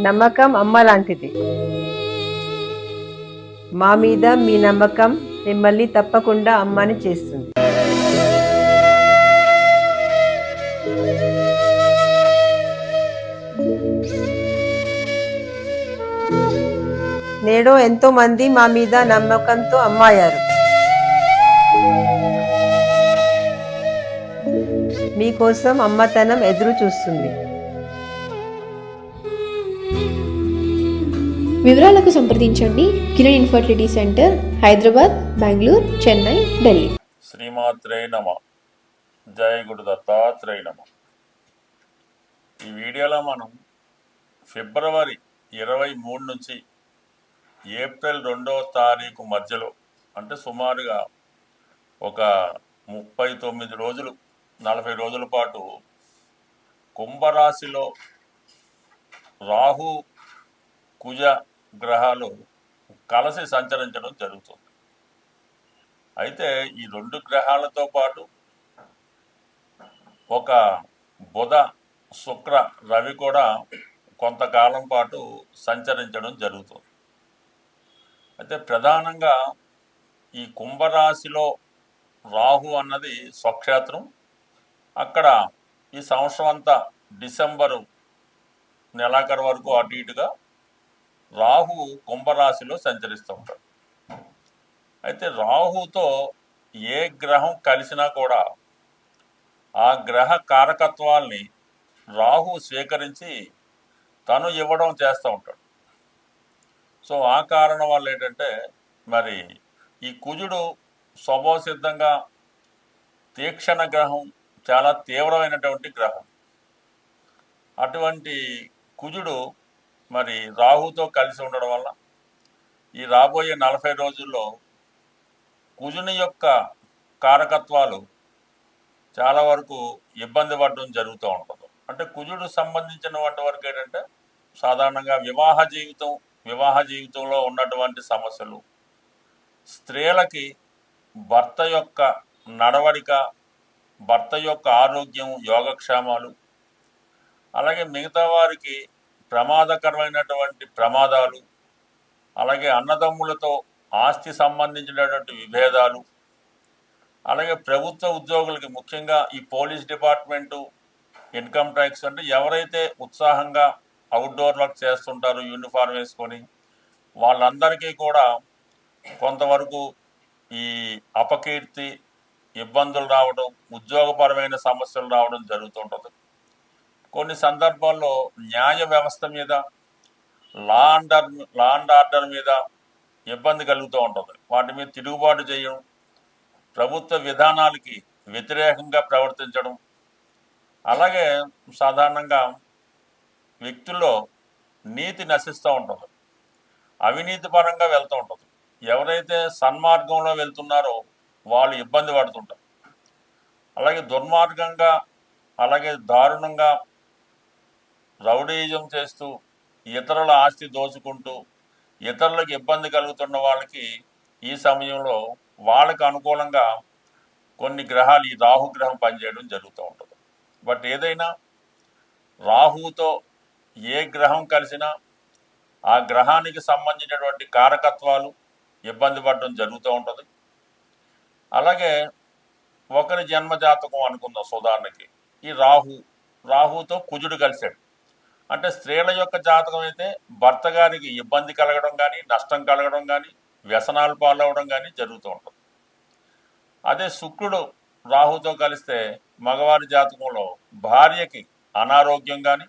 నమ్మకం అమ్మ లాంటిది. మా మీద మీ నమ్మకం మిమ్మల్ని తప్పకుండా అమ్మని చేస్తుంది. నేడు ఎంతో మంది మా మీద నమ్మకంతో అమ్మాయారు. మీకోసం అమ్మతనం ఎదురు చూస్తుంది. వివరాలకు సంప్రదించండి. Kiran infertility centre, Hyderabad, Bengaluru, Chennai, Delhi. శ్రీమాత్రే నమ. జయ గురు దత్తాత్రేయ నమ. ఈ వీడియోలో మనం ఫిబ్రవరి 23 నుంచి ఏప్రిల్ 2వ తారీఖు మధ్యలో, అంటే సుమారుగా ఒక 39 రోజులు 40 రోజుల పాటు కుంభరాశిలో రాహు కుజ గ్రహాలు కలిసి సంచరించడం జరుగుతుంది. అయితే ఈ 2 గ్రహాలతో పాటు ఒక బుధ శుక్ర రవి కూడా కొంతకాలం పాటు సంచరించడం జరుగుతుంది. అయితే ప్రధానంగా ఈ కుంభరాశిలో రాహు అన్నది స్వక్షేత్రం. అక్కడ ఈ సంవత్సరం అంతా డిసెంబరు నెలాఖరు వరకు అటు ఇటుగా రాహు కుంభరాశిలో సంచరిస్తూ ఉంటాడు. అయితే రాహుతో ఏ గ్రహం కలిసినా కూడా ఆ గ్రహ కారకత్వాల్ని రాహు స్వీకరించి తను ఇవ్వడం చేస్తూ ఉంటాడు. సో ఆ కారణం వల్ల ఏంటంటే, మరి ఈ కుజుడు స్వభావ సిద్ధంగా తీక్షణ గ్రహం, చాలా తీవ్రమైనటువంటి గ్రహం. అటువంటి కుజుడు మరి రాహుతో కలిసి ఉండడం వల్ల ఈ రాబోయే 40 రోజుల్లో కుజుని యొక్క కారకత్వాలు చాలా వరకు ఇబ్బంది పడడం జరుగుతూ ఉంటుంది. అంటే కుజుడు సంబంధించిన వాటి వరకు ఏంటంటే సాధారణంగా వివాహ జీవితంలో ఉన్నటువంటి సమస్యలు, స్త్రీలకి భర్త యొక్క నడవడిక, భర్త యొక్క ఆరోగ్యం, యోగక్షేమాలు, అలాగే మిగతా వారికి ప్రమాదకరమైనటువంటి ప్రమాదాలు, అలాగే అన్నదమ్ములతో ఆస్తి సంబంధించినటువంటి విభేదాలు, అలాగే ప్రభుత్వ ఉద్యోగులకి ముఖ్యంగా ఈ పోలీస్ డిపార్ట్మెంటు, ఇన్కమ్ ట్యాక్స్, అంటే ఎవరైతే ఉత్సాహంగా అవుట్డోర్ వర్క్ చేస్తుంటారో యూనిఫామ్ వేసుకొని, వాళ్ళందరికీ కూడా కొంతవరకు ఈ అపకీర్తి, ఇబ్బందులు రావడం, ఉద్యోగపరమైన సమస్యలు రావడం జరుగుతుంటుంది. కొన్ని సందర్భాల్లో న్యాయ వ్యవస్థ మీద, లా అండ్ ఆర్డర్ మీద ఇబ్బంది కలుగుతూ ఉంటుంది. వాటి మీద తిరుగుబాటు చేయడం, ప్రభుత్వ విధానాలకి వ్యతిరేకంగా ప్రవర్తించడం, అలాగే సాధారణంగా వ్యక్తుల్లో నీతి నశిస్తూ ఉంటుంది, అవినీతి పరంగా వెళ్తూ ఉంటుంది. ఎవరైతే సన్మార్గంలో వెళ్తున్నారో వాళ్ళు ఇబ్బంది పడుతుంటారు. అలాగే దుర్మార్గంగా, అలాగే దారుణంగా రౌడీజం చేస్తూ, ఇతరుల ఆస్తి దోచుకుంటూ, ఇతరులకు ఇబ్బంది కలుగుతున్న వాళ్ళకి ఈ సమయంలో వాళ్ళకు అనుకూలంగా కొన్ని గ్రహాలు, ఈ రాహుగ్రహం పనిచేయడం జరుగుతూ ఉంటుంది. బట్ ఏదైనా రాహుతో ఏ గ్రహం కలిసినా ఆ గ్రహానికి సంబంధించినటువంటి కారకత్వాలు ఇబ్బంది పడడం జరుగుతూ ఉంటుంది. అలాగే ఒకరి జన్మజాతకం అనుకుందాం ఉదాహరణకి, ఈ రాహుతో కుజుడు కలిశాడు అంటే స్త్రీల యొక్క జాతకం అయితే భర్త గారికి ఇబ్బంది కలగడం కానీ, నష్టం కలగడం కానీ, వ్యసనాలు పాలవడం కానీ జరుగుతూ ఉంటుంది. అదే శుక్రుడు రాహుతో కలిస్తే మగవారి జాతకంలో భార్యకి అనారోగ్యం కానీ,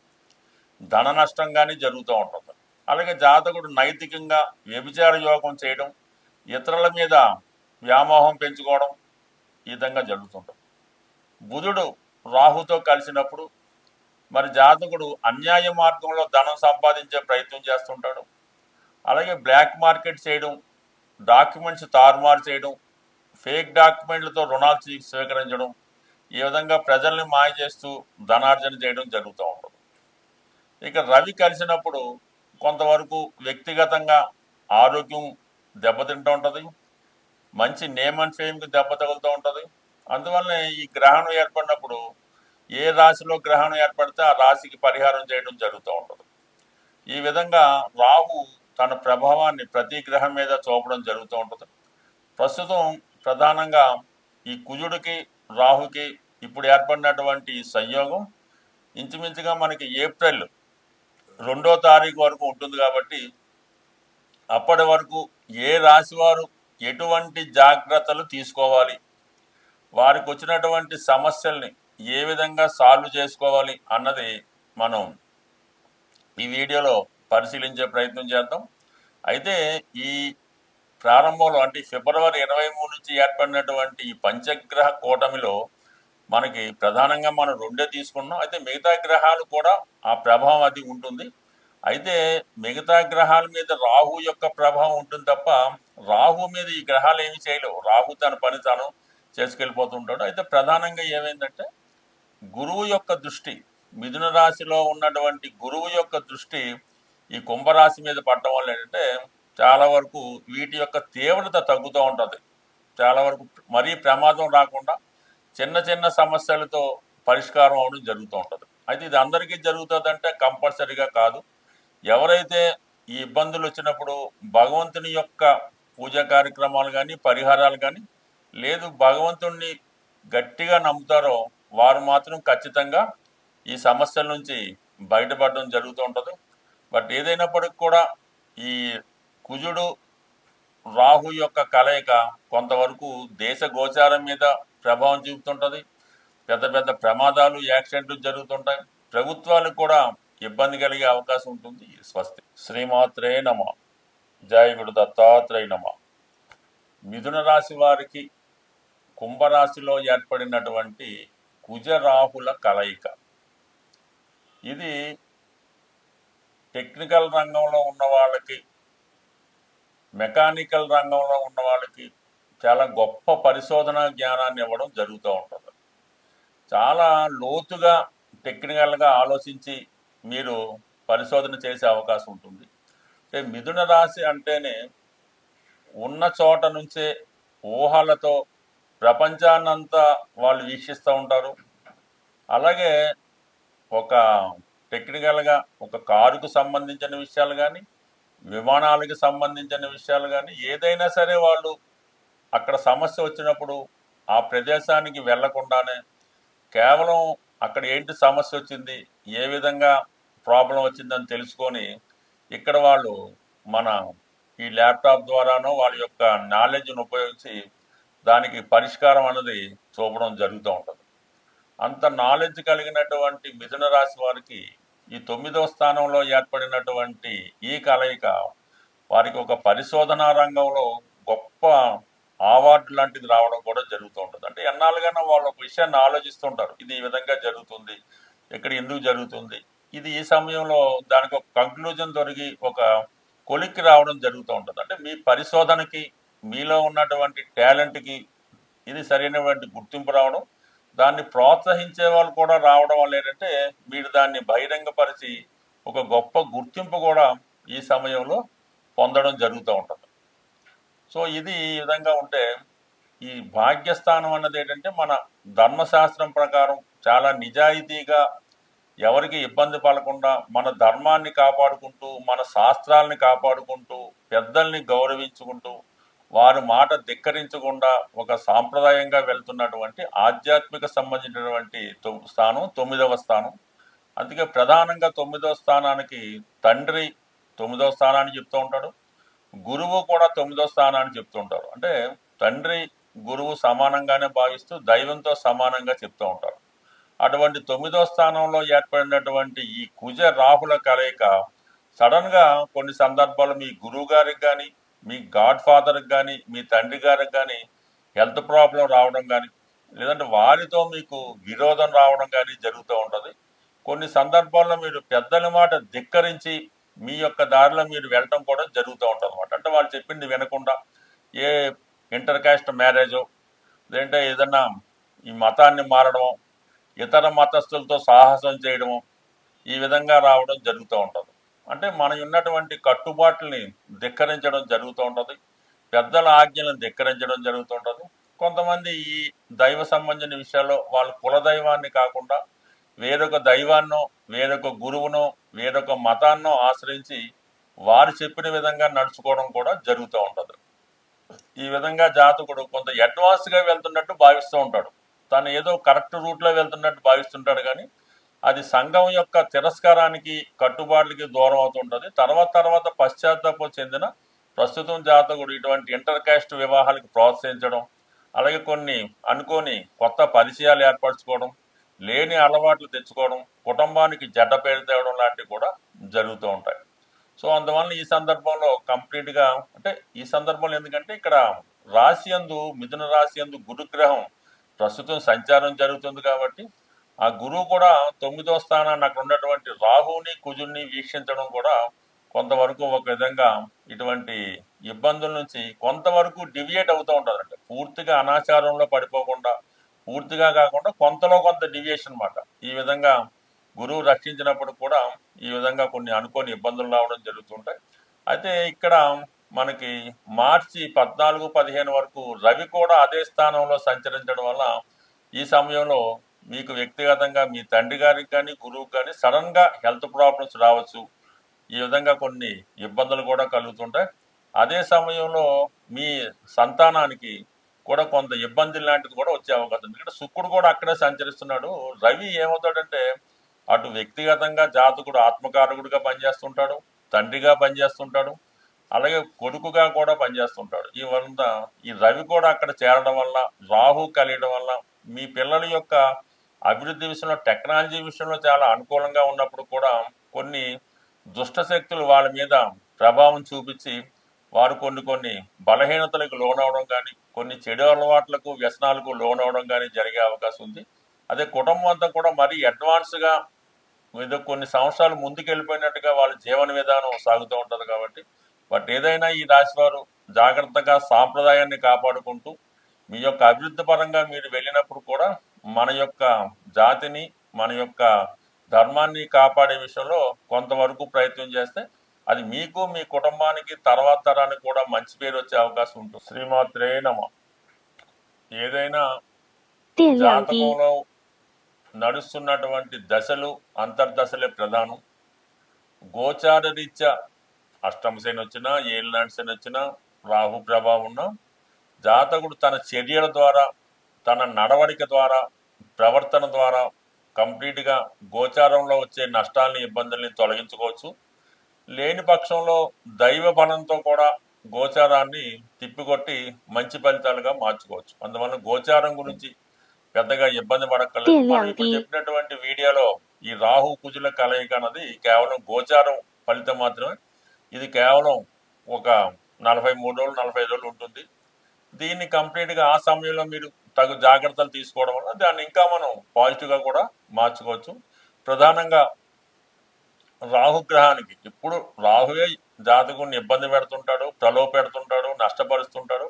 ధన నష్టం కానీ జరుగుతూ ఉంటుంది. అలాగే జాతకుడు నైతికంగా వ్యభిచార యోగం చేయడం, ఇతరుల మీద వ్యామోహం పెంచుకోవడం, ఈ విధంగా జరుగుతుంటుంది. బుధుడు రాహుతో కలిసినప్పుడు మరి జాతకుడు అన్యాయ మార్గంలో ధనం సంపాదించే ప్రయత్నం చేస్తుంటాడు. అలాగే బ్లాక్ మార్కెట్ చేయడం, డాక్యుమెంట్స్ తారుమారు చేయడం, ఫేక్ డాక్యుమెంట్లతో రుణాలు స్వీకరించడం, ఈ విధంగా ప్రజల్ని మాయ చేస్తూ ధనార్జన చేయడం జరుగుతూ ఉంటుంది. ఇక రవి కలిసినప్పుడు కొంతవరకు వ్యక్తిగతంగా ఆరోగ్యం దెబ్బతింటూ ఉంటుంది, మంచి నేమ్ అండ్ ఫేమ్కి దెబ్బ తగులుతూ ఉంటుంది. అందువల్లనే ఈ గ్రహణం ఏర్పడినప్పుడు ఏ రాశిలో గ్రహణం ఏర్పడితే ఆ రాశికి పరిహారం చేయడం జరుగుతూ ఉంటుంది. ఈ విధంగా రాహు తన ప్రభావాన్ని ప్రతి గ్రహం మీద చూపడం జరుగుతూ ఉంటుంది. ప్రస్తుతం ప్రధానంగా ఈ కుజుడికి రాహుకి ఇప్పుడు ఏర్పడినటువంటి సంయోగం ఇంచుమించుగా మనకి ఏప్రిల్ 2వ తారీఖు వరకు ఉంటుంది. కాబట్టి అప్పటి వరకు ఏ రాశి వారు ఎటువంటి జాగ్రత్తలు తీసుకోవాలి, వారికి వచ్చినటువంటి సమస్యల్ని ఏ విధంగా సాల్వ్ చేసుకోవాలి అన్నది మనం ఈ వీడియోలో పరిశీలించే ప్రయత్నం చేద్దాం. అయితే ఈ ప్రారంభంలో అంటే ఫిబ్రవరి 23 నుంచి ఏర్పడినటువంటి ఈ పంచగ్రహ కూటమిలో మనకి ప్రధానంగా మనం 2 తీసుకున్నాం. అయితే మిగతా గ్రహాలు కూడా ఆ ప్రభావం అది ఉంటుంది. అయితే మిగతా గ్రహాల మీద రాహు యొక్క ప్రభావం ఉంటుంది తప్ప రాహు మీద ఈ గ్రహాలు ఏమి చేయలేవు. రాహు తన పని తాను చేసుకెళ్ళిపోతుంటాడు. అయితే ప్రధానంగా ఏమైందంటే గురువు యొక్క దృష్టి, మిథున రాశిలో ఉన్నటువంటి గురువు యొక్క దృష్టి ఈ కుంభరాశి మీద పడటం వల్ల ఏంటంటే చాలా వరకు వీటి యొక్క తీవ్రత తగ్గుతూ ఉంటుంది. చాలా వరకు మరీ ప్రమాదం రాకుండా చిన్న చిన్న సమస్యలతో పరిష్కారం అవడం జరుగుతూ ఉంటుంది. అయితే ఇది అందరికీ జరుగుతుందంటే కంపల్సరీగా కాదు. ఎవరైతే ఈ ఇబ్బందులు వచ్చినప్పుడు భగవంతుని యొక్క పూజా కార్యక్రమాలు కానీ పరిహారాలు కానీ లేదు భగవంతుణ్ణి గట్టిగా నమ్ముతారో వారు మాత్రం ఖచ్చితంగా ఈ సమస్యల నుంచి బయటపడడం జరుగుతూ ఉంటుంది. బట్ ఏదైనప్పటికి కూడా ఈ కుజుడు రాహు యొక్క కలయిక కొంతవరకు దేశ గోచారం మీద ప్రభావం చూపుతుంటుంది. పెద్ద పెద్ద ప్రమాదాలు, యాక్సిడెంట్లు జరుగుతుంటాయి. ప్రభుత్వాలకు కూడా ఇబ్బంది కలిగే అవకాశం ఉంటుంది. స్వస్తి. శ్రీమాత్రే నమ. జై గురు దత్తాత్రేయ నమ. మిథున రాశి వారికి కుంభరాశిలో ఏర్పడినటువంటి కుజరాహుల కలయిక ఇది టెక్నికల్ రంగంలో ఉన్న వాళ్ళకి, మెకానికల్ రంగంలో ఉన్న వాళ్ళకి చాలా గొప్ప పరిశోధన జ్ఞానాన్ని ఇవ్వడం జరుగుతూ ఉంటుంది. చాలా లోతుగా టెక్నికల్గా ఆలోచించి మీరు పరిశోధన చేసే అవకాశం ఉంటుంది. మిథున రాశి అంటేనే ఉన్న చోట నుంచే ఊహలతో ప్రపంచాన్నంతా వాళ్ళు వీక్షిస్తూ ఉంటారు. అలాగే ఒక టెక్నికల్గా ఒక కారుకు సంబంధించిన విషయాలు కానీ, విమానాలకు సంబంధించిన విషయాలు కానీ ఏదైనా సరే వాళ్ళు అక్కడ సమస్య వచ్చినప్పుడు ఆ ప్రదేశానికి వెళ్లకుండానే కేవలం అక్కడ ఏంటి సమస్య వచ్చింది, ఏ విధంగా ప్రాబ్లం వచ్చిందని తెలుసుకొని ఇక్కడ వాళ్ళు మన ఈ ల్యాప్టాప్ ద్వారానో వాళ్ళ యొక్క నాలెడ్జ్ను ఉపయోగించి దానికి పరిష్కారం అనేది చూపడం జరుగుతూ ఉంటుంది. అంత నాలెడ్జ్ కలిగినటువంటి మిథున రాశి వారికి ఈ 9వ స్థానంలో ఏర్పడినటువంటి ఈ కలయిక వారికి ఒక పరిశోధనా రంగంలో గొప్ప అవార్డు లాంటిది రావడం కూడా జరుగుతూ ఉంటుంది. అంటే ఎన్నాళ్ళుగానో వాళ్ళు ఒక విషయాన్ని ఆలోచిస్తుంటారు, ఇది ఈ విధంగా జరుగుతుంది, ఇక్కడ ఎందుకు జరుగుతుంది, ఇది ఈ సమయంలో దానికి ఒక కంక్లూజన్ దొరికి ఒక కొలిక్కి రావడం జరుగుతూ ఉంటుంది. అంటే మీ పరిశోధనకి, మీలో ఉన్నటువంటి టాలెంట్కి ఇది సరైనటువంటి గుర్తింపు రావడం, దాన్ని ప్రోత్సహించే వాళ్ళు కూడా రావడం వల్ల ఏంటంటే మీరు దాన్ని బహిరంగపరిచి ఒక గొప్ప గుర్తింపు కూడా ఈ సమయంలో పొందడం జరుగుతూ ఉంటుంది. సో ఇది ఈ విధంగా ఉంటే ఈ భాగ్యస్థానం అన్నది ఏంటంటే మన ధర్మశాస్త్రం ప్రకారం చాలా నిజాయితీగా ఎవరికి ఇబ్బంది పడకుండా మన ధర్మాన్ని కాపాడుకుంటూ, మన శాస్త్రాలని కాపాడుకుంటూ, పెద్దల్ని గౌరవించుకుంటూ, వారి మాట ధిక్కరించకుండా ఒక సాంప్రదాయంగా వెళ్తున్నటువంటి ఆధ్యాత్మిక సంబంధించినటువంటి స్థానం 9వ స్థానం. అందుకే ప్రధానంగా 9వ స్థానానికి తండ్రి 9వ స్థానాన్ని చెప్తూ ఉంటాడు, గురువు కూడా 9వ స్థానాన్ని చెప్తూ ఉంటారు. అంటే తండ్రి గురువు సమానంగానే భావిస్తూ దైవంతో సమానంగా చెప్తూ ఉంటారు. అటువంటి 9వ స్థానంలో ఏర్పడినటువంటి ఈ కుజ రాహుల కలయిక సడన్గా కొన్ని సందర్భాల్లో మీ గురువు గారికి కానీ, మీ గాడ్ ఫాదర్కి కానీ, మీ తండ్రి గారికి కానీ హెల్త్ ప్రాబ్లం రావడం కానీ, లేదంటే వారితో మీకు విరోధం రావడం కానీ జరుగుతూ ఉంటుంది. కొన్ని సందర్భాల్లో మీరు పెద్దల మాట ధిక్కరించి మీ యొక్క దారిలో మీరు వెళ్ళటం కూడా జరుగుతూ ఉంటుంది అనమాట. అంటే వాళ్ళు చెప్పింది వినకుండా ఏ ఇంటర్ కాస్ట్ మ్యారేజో, లేదంటే ఏదన్నా ఈ మతాన్ని మారడమో, ఇతర మతస్థులతో సాహసం చేయడము, ఈ విధంగా రావడం జరుగుతూ ఉంటుంది. అంటే మనం ఉన్నటువంటి కట్టుబాట్లని ధిక్కరించడం జరుగుతూ ఉంటుంది, పెద్దల ఆజ్ఞలను ధిక్కరించడం జరుగుతూ ఉంటుంది. కొంతమంది ఈ దైవ సంబంధించిన విషయాల్లో వాళ్ళ కులదైవాన్ని కాకుండా వేరొక దైవాన్నో, వేరొక గురువునో, వేరొక మతాన్నో ఆశ్రయించి వారు చెప్పిన విధంగా నడుచుకోవడం కూడా జరుగుతూ ఉంటుంది. ఈ విధంగా జాతకుడు కొంత అడ్వాన్స్గా వెళ్తున్నట్టు భావిస్తూ ఉంటాడు. తను ఏదో కరెక్ట్ రూట్లో వెళ్తున్నట్టు భావిస్తుంటాడు, కానీ అది సంఘం యొక్క తిరస్కారానికి కట్టుబాట్లకి దూరం అవుతుంటుంది. తర్వాత పశ్చాత్తాపం చెందిన ప్రస్తుతం జాతకుడు ఇటువంటి ఇంటర్ కాస్ట్ వివాహాలకు ప్రోత్సహించడం, అలాగే కొన్ని అనుకోని కొత్త పరిచయాలు ఏర్పరచుకోవడం, లేని అలవాట్లు తెచ్చుకోవడం, కుటుంబానికి జడ్డ పేరు తేవడం లాంటివి కూడా జరుగుతూ ఉంటాయి. సో అందువల్ల ఈ సందర్భంలో కంప్లీట్గా అంటే ఈ సందర్భంలో ఎందుకంటే ఇక్కడ రాశి యందు మిథున రాశి యందు గురుగ్రహం ప్రస్తుతం సంచారం జరుగుతుంది కాబట్టి ఆ గురువు కూడా 9వ స్థానాన్ని అక్కడ ఉన్నటువంటి రాహుని కుజుని వీక్షించడం కూడా కొంతవరకు ఒక విధంగా ఇటువంటి ఇబ్బందుల నుంచి కొంతవరకు డివియేట్ అవుతూ ఉంటుంది. అంటే పూర్తిగా అనాచారంలో పడిపోకుండా, పూర్తిగా కాకుండా కొంతలో కొంత డివియేషన్ అన్నమాట. ఈ విధంగా గురువు రక్షించినప్పుడు కూడా ఈ విధంగా కొన్ని అనుకోని ఇబ్బందులు రావడం జరుగుతుంటాయి. అయితే ఇక్కడ మనకి మార్చి 14, 15 వరకు రవి కూడా అదే స్థానంలో సంచరించడం వల్ల ఈ సమయంలో మీకు వ్యక్తిగతంగా మీ తండ్రి గారికి కానీ గురువుకి కానీ సడన్గా హెల్త్ ప్రాబ్లమ్స్ రావచ్చు. ఈ విధంగా కొన్ని ఇబ్బందులు కూడా కలుగుతుంటాయి. అదే సమయంలో మీ సంతానానికి కూడా కొంత ఇబ్బంది లాంటిది కూడా వచ్చే అవకాశం ఉంది. ఎందుకంటే శుక్రుడు కూడా అక్కడే సంచరిస్తున్నాడు. రవి ఏమవుతాడంటే అటు వ్యక్తిగతంగా జాతకుడు ఆత్మకారకుడిగా పనిచేస్తుంటాడు, తండ్రిగా పనిచేస్తుంటాడు, అలాగే కొడుకుగా కూడా పనిచేస్తుంటాడు. ఈ రవి కూడా అక్కడ చేరడం వల్ల, రాహు కలియడం వల్ల మీ పిల్లల యొక్క అభివృద్ధి విషయంలో, టెక్నాలజీ విషయంలో చాలా అనుకూలంగా ఉన్నప్పుడు కూడా కొన్ని దుష్ట శక్తులు వాళ్ళ మీద ప్రభావం చూపించి వారు కొన్ని బలహీనతలకు లోనవడం కానీ, కొన్ని చెడు అలవాట్లకు వ్యసనాలకు లోనవడం కానీ జరిగే అవకాశం ఉంది. అదే కుటుంబం అంతా కూడా మరీ అడ్వాన్స్గా ఏదో కొన్ని సంవత్సరాలు ముందుకు వెళ్ళిపోయినట్టుగా వాళ్ళ జీవన విధానం సాగుతూ ఉంటుంది. కాబట్టి బట్ ఏదైనా ఈ రాశి వారు జాగ్రత్తగా సాంప్రదాయాన్ని కాపాడుకుంటూ మీ యొక్క అభివృద్ధి పరంగా మీరు వెళ్ళినప్పుడు కూడా మన యొక్క జాతిని, మన యొక్క ధర్మాన్ని కాపాడే విషయంలో కొంతవరకు ప్రయత్నం చేస్తే అది మీకు, మీ కుటుంబానికి, తర్వాత తరానికి కూడా మంచి పేరు వచ్చే అవకాశం ఉంటుంది. శ్రీమాత్రే నమః. ఏదైనా జాతకంలో నడుస్తున్నటువంటి దశలు, అంతర్దశలే ప్రధానం. గోచార రీత్యా అష్టమ శని వచ్చినా, ఏలినాటి శని వచ్చినా, రాహు ప్రభావం ఉన్నా జాతకుడు తన చర్యల ద్వారా, తన నడవడిక ద్వారా, ప్రవర్తన ద్వారా కంప్లీట్గా గోచారంలో వచ్చే నష్టాలని, ఇబ్బందుల్ని తొలగించుకోవచ్చు. లేని పక్షంలో దైవ బలంతో కూడా గోచారాన్ని తిప్పికొట్టి మంచి ఫలితాలుగా మార్చుకోవచ్చు. అందువల్ల గోచారం గురించి పెద్దగా ఇబ్బంది పడక్కర్లేదు. మనం ఇప్పుడు చెప్పినటువంటి వీడియోలో ఈ రాహు కుజుల కలయిక అన్నది కేవలం గోచారం ఫలితం మాత్రమే. ఇది కేవలం ఒక 43 రోజులు, 45 రోజులు ఉంటుంది. దీన్ని కంప్లీట్గా ఆ సమయంలో మీరు తగు జాగ్రత్తలు తీసుకోవడం వల్ల దాన్ని ఇంకా మనం పాజిటివ్గా కూడా మార్చుకోవచ్చు. ప్రధానంగా రాహుగ్రహానికి ఇప్పుడు రాహువే జాతకుడిని ఇబ్బంది పెడుతుంటాడు, ప్రలోభ పెడుతుంటాడు, నష్టపరుస్తుంటాడు.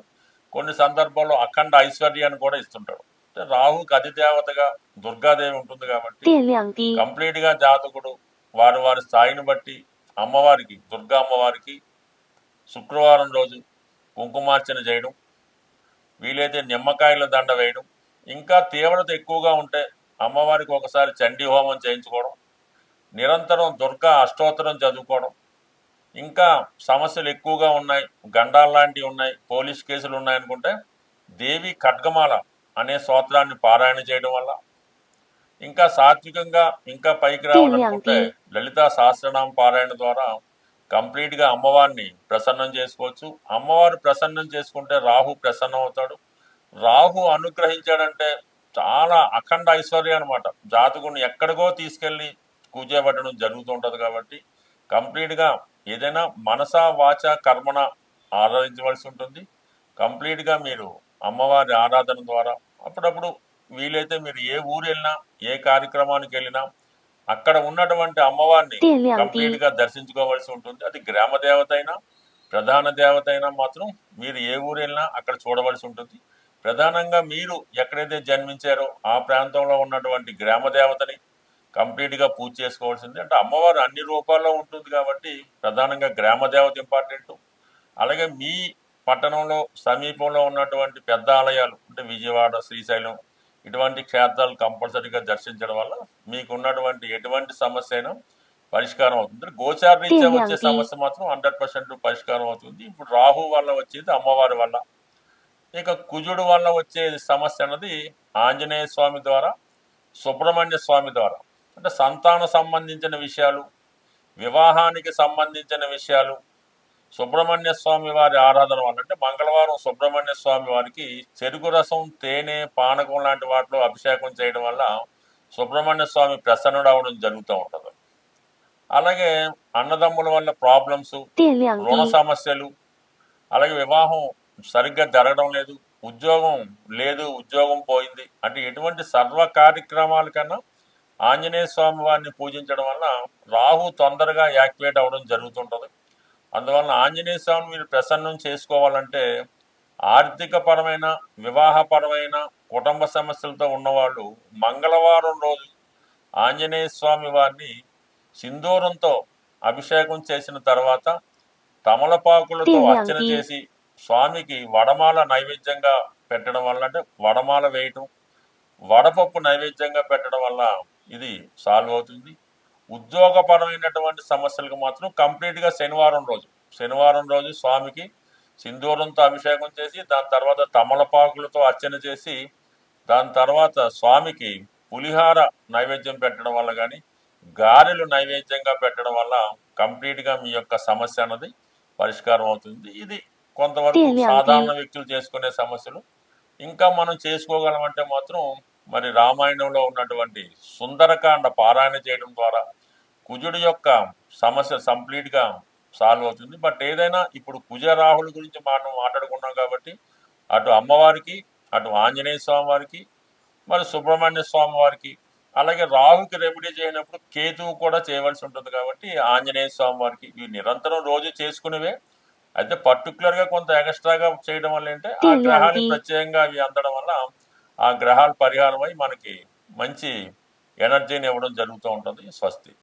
కొన్ని సందర్భాల్లో అఖండ ఐశ్వర్యాన్ని కూడా ఇస్తుంటాడు. రాహుకి అధిదేవతగా దుర్గాదేవి ఉంటుంది కాబట్టి కంప్లీట్గా జాతకుడు వారి స్థాయిని బట్టి అమ్మవారికి, దుర్గా అమ్మవారికి శుక్రవారం రోజు కుంకుమార్చన చేయడం, వీలైతే నిమ్మకాయల దండ వేయడం, ఇంకా తీవ్రత ఎక్కువగా ఉంటే అమ్మవారికి ఒకసారి చండీ హోమం చేయించుకోవడం, నిరంతరం దుర్గా అష్టోత్తరం చదువుకోవడం, ఇంకా సమస్యలు ఎక్కువగా ఉన్నాయి, గండాలు లాంటివి ఉన్నాయి, పోలీస్ కేసులు ఉన్నాయనుకుంటే దేవి ఖడ్గమాల అనే స్తోత్రాన్ని పారాయణ చేయడం వల్ల, ఇంకా సాత్వికంగా ఇంకా పైకి రావాలనుకుంటే లలితా సహస్రనామ పారాయణ ద్వారా కంప్లీట్గా అమ్మవారిని ప్రసన్నం చేసుకోవచ్చు. అమ్మవారు ప్రసన్నం చేసుకుంటే రాహు ప్రసన్నం అవుతాడు. రాహు అనుగ్రహించాడంటే చాలా అఖండ ఐశ్వర్యం అనమాట. జాతకుడిని ఎక్కడికో తీసుకెళ్ళి కూర్చోబెట్టడం జరుగుతుంటుంది. కాబట్టి కంప్లీట్గా ఏదైనా మనసా వాచ కర్మణ ఆరాధించవలసి ఉంటుంది. కంప్లీట్గా మీరు అమ్మవారి ఆరాధన ద్వారా అప్పుడప్పుడు వీలైతే మీరు ఏ ఊరు వెళ్ళినా, ఏ కార్యక్రమానికి వెళ్ళినా అక్కడ ఉన్నటువంటి అమ్మవారిని కంప్లీట్గా దర్శించుకోవాల్సి ఉంటుంది. అది గ్రామ దేవత అయినా, ప్రధాన దేవత అయినా మాత్రం మీరు ఏ ఊరు వెళ్ళినా అక్కడ చూడవలసి ఉంటుంది. ప్రధానంగా మీరు ఎక్కడైతే జన్మించారో ఆ ప్రాంతంలో ఉన్నటువంటి గ్రామ దేవతని కంప్లీట్గా పూజ చేసుకోవాల్సింది. అంటే అమ్మవారు అన్ని రూపాల్లో ఉంటుంది కాబట్టి ప్రధానంగా గ్రామ దేవత ఇంపార్టెంట్. అలాగే మీ పట్టణంలో సమీపంలో ఉన్నటువంటి పెద్ద ఆలయాలు అంటే విజయవాడ, శ్రీశైలం ఇటువంటి క్షేత్రాలు కంపల్సరీగా దర్శించడం వల్ల మీకు ఉన్నటువంటి ఎటువంటి సమస్య అయినా పరిష్కారం అవుతుంది. గోచార రీత్యా వచ్చే సమస్య మాత్రం 100% పరిష్కారం అవుతుంది. ఇప్పుడు రాహు వల్ల వచ్చేది అమ్మవారి వల్ల. ఇక కుజుడు వల్ల వచ్చే సమస్య అన్నది ఆంజనేయ స్వామి ద్వారా, సుబ్రహ్మణ్య స్వామి ద్వారా, అంటే సంతాన సంబంధించిన విషయాలు, వివాహానికి సంబంధించిన విషయాలు, సుబ్రహ్మణ్య స్వామి వారి ఆరాధన వల్ల, అంటే మంగళవారం సుబ్రహ్మణ్య స్వామి వారికి చెరుకు రసం, తేనె, పానకం లాంటి వాటిలో అభిషేకం చేయడం వల్ల సుబ్రహ్మణ్య స్వామి ప్రసన్నుడు అవడం జరుగుతూ ఉంటుంది. అలాగే అన్నదమ్ముల వల్ల ప్రాబ్లమ్స్, రుణ సమస్యలు, అలాగే వివాహం సరిగ్గా జరగడం లేదు, ఉద్యోగం లేదు, ఉద్యోగం పోయింది, అంటే ఎటువంటి సర్వ కార్యక్రమాల కన్నా ఆంజనేయ స్వామి వారిని పూజించడం వల్ల రాహు తొందరగా యాక్టివేట్ అవ్వడం జరుగుతుంటుంది. అందువలన ఆంజనేయ స్వామిని మీరు ప్రసన్నం చేసుకోవాలంటే ఆర్థికపరమైన, వివాహపరమైన, కుటుంబ సమస్యలతో ఉన్నవాళ్ళు మంగళవారం రోజు ఆంజనేయ స్వామి వారిని సింధూరంతో అభిషేకం చేసిన తర్వాత తమలపాకులతో అర్చన చేసి స్వామికి వడమాల నైవేద్యంగా పెట్టడం వల్ల, అంటే వడమాల వేయటం, వడపప్పు నైవేద్యంగా పెట్టడం వల్ల ఇది సాల్వ్ అవుతుంది. ఉద్యోగపరమైనటువంటి సమస్యలకు మాత్రం కంప్లీట్గా శనివారం రోజు స్వామికి సింధూరంతో అభిషేకం చేసి దాని తర్వాత తమలపాకులతో అర్చన చేసి దాని తర్వాత స్వామికి పులిహార నైవేద్యం పెట్టడం వల్ల కానీ, గారెలు నైవేద్యంగా పెట్టడం వల్ల కంప్లీట్గా మీ యొక్క సమస్య అన్నది పరిష్కారం అవుతుంది. ఇది కొంతవరకు సాధారణ వ్యక్తులు చేసుకునే సమస్యలు. ఇంకా మనం చేసుకోగలమంటే మాత్రం మరి రామాయణంలో ఉన్నటువంటి సుందరకాండ పారాయణ చేయడం ద్వారా కుజుడి యొక్క సమస్య కంప్లీట్గా సాల్వ్ అవుతుంది. బట్ ఏదైనా ఇప్పుడు కుజ రాహుల గురించి మనం మాట్లాడుకున్నాం కాబట్టి అటు అమ్మవారికి, అటు ఆంజనేయ స్వామి వారికి, మరి సుబ్రహ్మణ్య స్వామి వారికి, అలాగే రాహుకి రెమెడీ చేయనప్పుడు కేతువు కూడా చేయవలసి ఉంటుంది కాబట్టి ఆంజనేయ స్వామి వారికి ఇవి నిరంతరం రోజు చేసుకునేవే. అయితే పర్టికులర్గా కొంత ఎక్స్ట్రాగా చేయడం వల్ల ఏంటంటే ఆ గ్రహాలు ప్రత్యేకంగా అవి అందడం వల్ల ఆ గ్రహాల పరిహారమై మనకి మంచి ఎనర్జీని ఇవ్వడం జరుగుతూ ఉంటుంది. స్వస్తి.